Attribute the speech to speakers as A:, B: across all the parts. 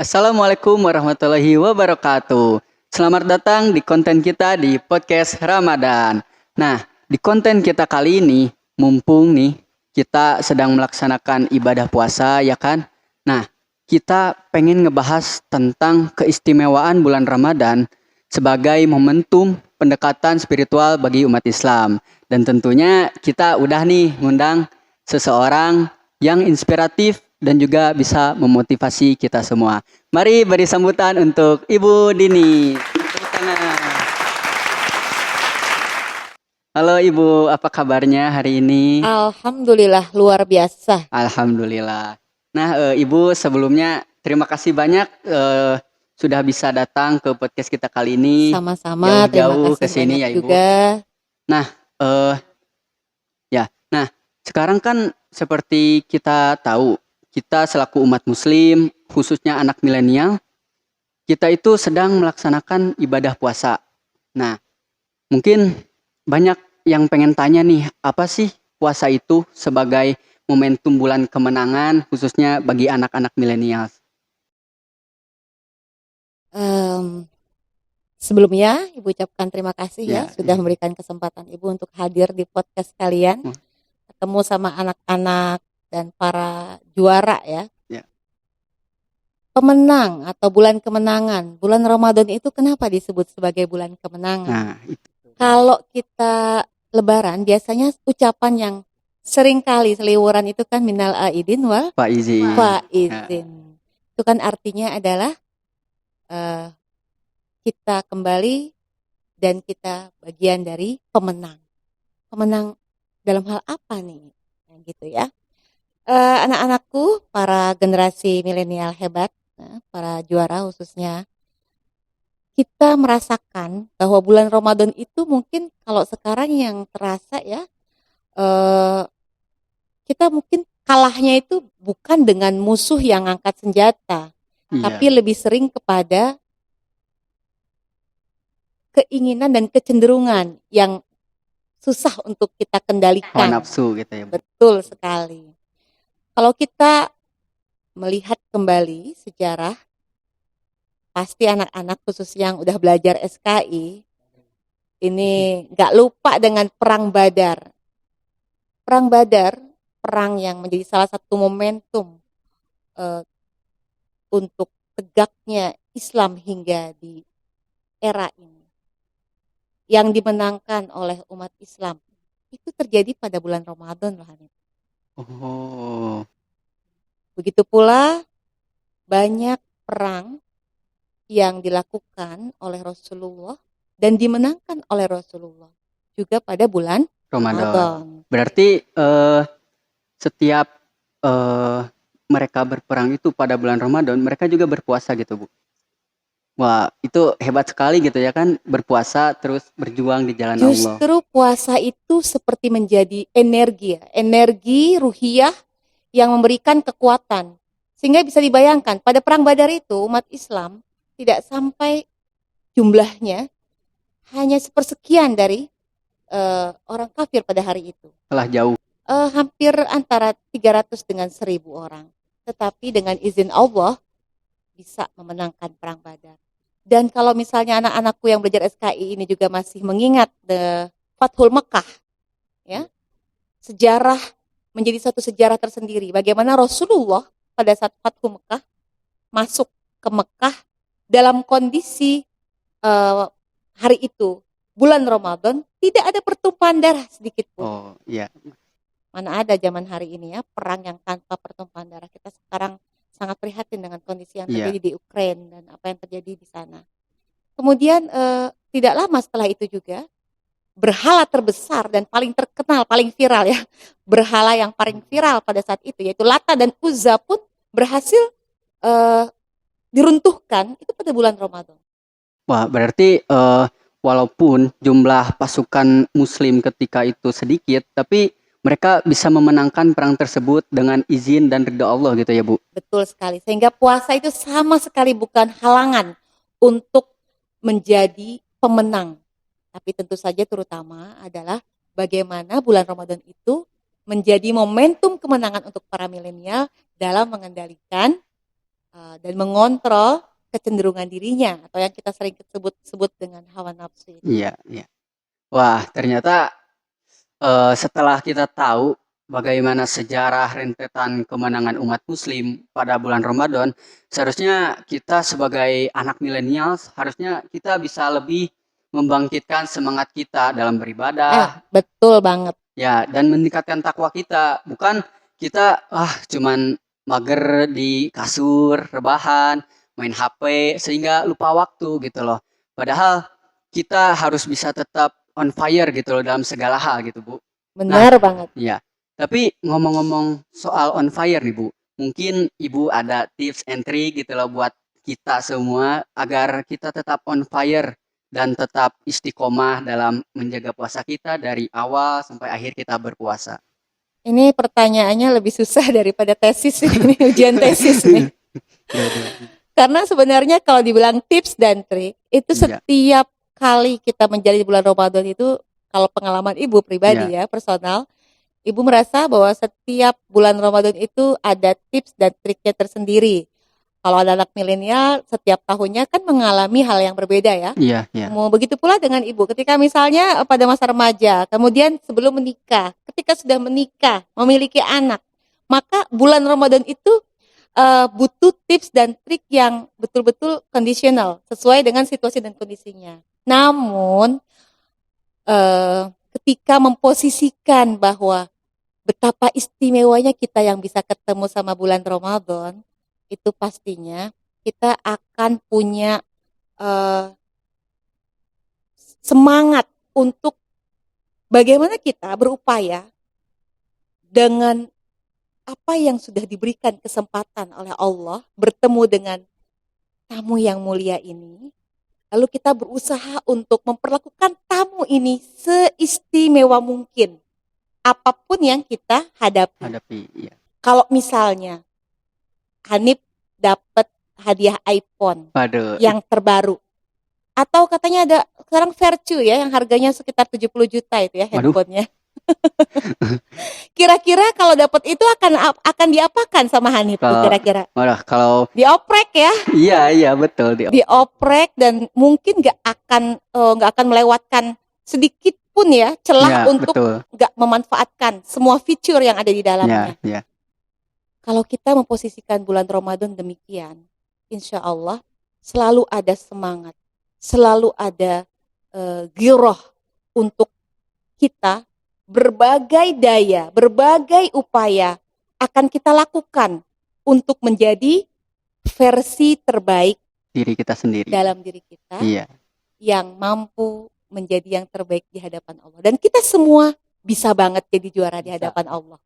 A: Assalamualaikum warahmatullahi wabarakatuh. Selamat datang di konten kita di podcast Ramadan. Nah, di konten kita kali ini, mumpung nih kita sedang melaksanakan ibadah puasa, ya kan? Nah, kita pengen ngebahas tentang keistimewaan bulan Ramadan sebagai momentum pendekatan spiritual bagi umat Islam. Dan tentunya kita udah nih ngundang seseorang yang inspiratif dan juga bisa memotivasi kita semua. Mari beri sambutan untuk Ibu Dini. Tepuk tangan. Halo Ibu, apa kabarnya hari ini?
B: Alhamdulillah luar biasa.
A: Alhamdulillah. Nah, Ibu sebelumnya terima kasih banyak sudah bisa datang ke podcast kita kali ini.
B: Sama-sama, terima
A: Jauh-jauh ke
B: kasih
A: sini
B: banyak
A: ya Ibu.
B: juga.
A: Nah, eh ya. Nah, sekarang kan seperti kita tahu, kita selaku umat muslim, khususnya anak milenial, kita itu sedang melaksanakan ibadah puasa. Nah, mungkin banyak yang pengen tanya nih, apa sih puasa itu sebagai momentum bulan kemenangan, khususnya bagi anak-anak milenial?
B: Em, Sebelumnya Ibu ucapkan terima kasih ya
A: Ya,
B: sudah memberikan kesempatan Ibu untuk hadir di podcast kalian,
A: oh,
B: ketemu sama anak-anak dan para juara ya.
A: ya.
B: Pemenang atau bulan kemenangan. Bulan Ramadan itu kenapa disebut sebagai bulan kemenangan?
A: Nah, itu.
B: Kalau kita lebaran biasanya ucapan yang sering kali seliwuran itu kan minal aidin wal
A: Pak izin. Ya,
B: faizin. Itu kan artinya adalah eh, kita kembali dan kita bagian dari pemenang. Pemenang dalam hal apa nih? Nah, gitu ya. Anak-anakku, para generasi milenial hebat, para juara khususnya, kita merasakan bahwa bulan Ramadan itu mungkin kalau sekarang yang terasa ya, eh, kita mungkin kalahnya itu bukan dengan musuh yang angkat senjata,
A: iya.
B: tapi lebih sering kepada keinginan dan kecenderungan yang susah untuk kita
A: Hawa
B: kendalikan.
A: nafsu gitu ya, Bu.
B: Betul sekali. Kalau kita melihat kembali sejarah, pasti anak-anak khusus yang udah belajar SKI, ini nggak lupa dengan Perang Badar. Perang Badar, perang yang menjadi salah satu momentum eh, untuk tegaknya Islam hingga di era ini. Yang dimenangkan oleh umat Islam itu terjadi pada bulan Ramadan loh Hanif.
A: Oh,
B: Begitu pula banyak perang yang dilakukan oleh Rasulullah dan dimenangkan oleh Rasulullah juga pada bulan
A: Ramadan.
B: Ramadan.
A: Berarti setiap eh, mereka berperang itu pada bulan Ramadan, mereka juga berpuasa gitu, Bu. Wah, itu hebat sekali gitu ya kan, berpuasa terus berjuang di jalan Allah.
B: Justru puasa itu seperti menjadi energi ya, energi ruhiyah yang memberikan kekuatan. Sehingga bisa dibayangkan pada perang Badar itu umat Islam tidak sampai jumlahnya hanya sepersekian dari orang kafir pada hari itu.
A: Telah jauh.
B: Hampir antara 300 dengan 1.000 orang. Tetapi dengan izin Allah bisa memenangkan perang Badar. Dan kalau misalnya anak-anakku yang belajar SKI ini juga masih mengingat Fathul Mekah, ya, sejarah menjadi satu sejarah tersendiri. Bagaimana Rasulullah pada saat Fathul Mekah masuk ke Mekah dalam kondisi uh, hari itu bulan Ramadan tidak ada pertumpahan darah sedikit pun.
A: Oh, iya.
B: Mana ada zaman hari ini ya perang yang tanpa pertumpahan darah. Kita sekarang sangat prihatin dengan kondisi yang
A: Iya.
B: terjadi di Ukraina dan apa yang terjadi di sana. Kemudian tidak lama setelah itu juga berhala terbesar dan paling terkenal, paling viral ya, berhala yang paling viral pada saat itu yaitu Lata dan Uzza pun berhasil uh, diruntuhkan itu pada bulan Ramadan.
A: Wah, berarti walaupun jumlah pasukan muslim ketika itu sedikit, tapi mereka bisa memenangkan perang tersebut dengan izin dan ridha Allah gitu ya, Bu.
B: Betul sekali. Sehingga puasa itu sama sekali bukan halangan untuk menjadi pemenang. Tapi tentu saja terutama adalah bagaimana bulan Ramadan itu menjadi momentum kemenangan untuk para milenial dalam mengendalikan dan mengontrol kecenderungan dirinya atau yang kita sering sebut dengan hawa nafsu itu.
A: Iya, iya. Wah, ternyata setelah kita tahu bagaimana sejarah rentetan kemenangan umat Muslim pada bulan Ramadan, seharusnya kita sebagai anak milenial harusnya kita bisa lebih membangkitkan semangat kita dalam beribadah,
B: Betul banget.
A: ya, dan meningkatkan takwa kita. Bukan kita cuman mager di kasur, rebahan, main HP sehingga lupa waktu gitu loh. Padahal kita harus bisa tetap on fire gitu loh dalam segala hal gitu, Bu.
B: Benar banget.
A: Iya. Tapi ngomong-ngomong soal on fire nih, Bu. Mungkin Ibu ada tips and trick gitu loh buat kita semua agar kita tetap on fire dan tetap istiqomah dalam menjaga puasa kita dari awal sampai akhir kita berpuasa.
B: Ini pertanyaannya lebih susah daripada tesis ini, ujian tesis nih. Karena sebenarnya kalau dibilang tips dan trik, itu setiap kali kita menjalani bulan Ramadan itu, kalau pengalaman Ibu pribadi ya, personal, Ibu merasa bahwa setiap bulan Ramadan itu ada tips dan triknya tersendiri. Kalau ada anak milenial, setiap tahunnya kan mengalami hal yang berbeda ya.
A: Iya.
B: Begitu pula dengan Ibu, ketika misalnya pada masa remaja, kemudian sebelum menikah, ketika sudah menikah, memiliki anak, maka bulan Ramadan itu butuh tips dan trik yang betul-betul kondisional, sesuai dengan situasi dan kondisinya. Namun, ketika memposisikan bahwa betapa istimewanya kita yang bisa ketemu sama bulan Ramadan, itu pastinya kita akan punya semangat untuk bagaimana kita berupaya dengan apa yang sudah diberikan kesempatan oleh Allah bertemu dengan tamu yang mulia ini, lalu kita berusaha untuk memperlakukan tamu ini seistimewa mungkin apapun yang kita hadapi.
A: Iya.
B: Kalau misalnya Hanif dapat hadiah iPhone yang terbaru, atau katanya ada sekarang Virtue ya yang harganya sekitar 70 juta itu ya handphonenya. Kira-kira kalau dapat itu akan diapakan sama Hanif kira-kira?
A: Kalau
B: dioprek ya?
A: Iya betul,
B: dioprek dan mungkin nggak akan melewatkan sedikit pun ya celah untuk nggak memanfaatkan semua fitur yang ada di dalamnya.
A: Iya.
B: Kalau kita memposisikan bulan Ramadan demikian, insya Allah selalu ada semangat, selalu ada giroh untuk kita. Berbagai daya, berbagai upaya akan kita lakukan untuk menjadi versi terbaik
A: diri kita sendiri,
B: dalam diri kita, yang mampu menjadi yang terbaik di hadapan Allah. Dan kita semua bisa banget jadi juara di hadapan Allah.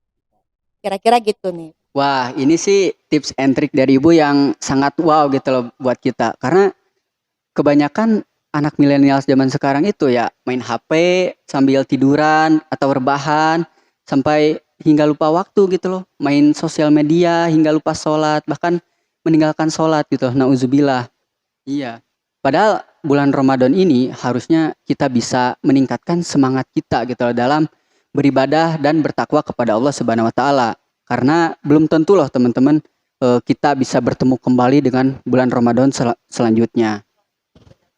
B: Kira-kira gitu nih.
A: Wah, ini sih tips and trick dari Ibu yang sangat wow gitu loh buat kita. Karena kebanyakan anak milenial zaman sekarang itu ya main HP sambil tiduran atau rebahan sampai hingga lupa waktu gitu loh. Main sosial media hingga lupa sholat, bahkan meninggalkan sholat gitu. Nauzubillah. Iya. Padahal bulan Ramadan ini harusnya kita bisa meningkatkan semangat kita gitu loh dalam beribadah dan bertakwa kepada Allah Subhanahu wa taala. Karena belum tentu loh teman-teman kita bisa bertemu kembali dengan bulan Ramadan selanjutnya.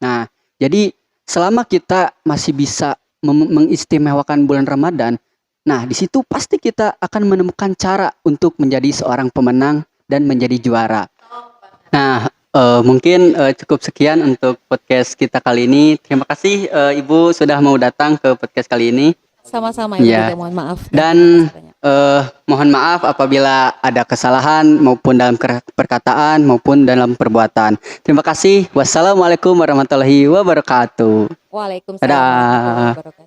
A: Nah, jadi selama kita masih bisa mengistimewakan bulan Ramadan, nah di situ pasti kita akan menemukan cara untuk menjadi seorang pemenang dan menjadi juara. Nah, mungkin cukup sekian untuk podcast kita kali ini. Terima kasih Ibu sudah mau datang ke podcast kali ini.
B: Sama-sama ya, mohon maaf.
A: Dan mohon maaf apabila ada kesalahan maupun dalam perkataan maupun dalam perbuatan. Terima kasih. Wassalamualaikum warahmatullahi wabarakatuh.
B: Waalaikumsalam warahmatullahi wabarakatuh.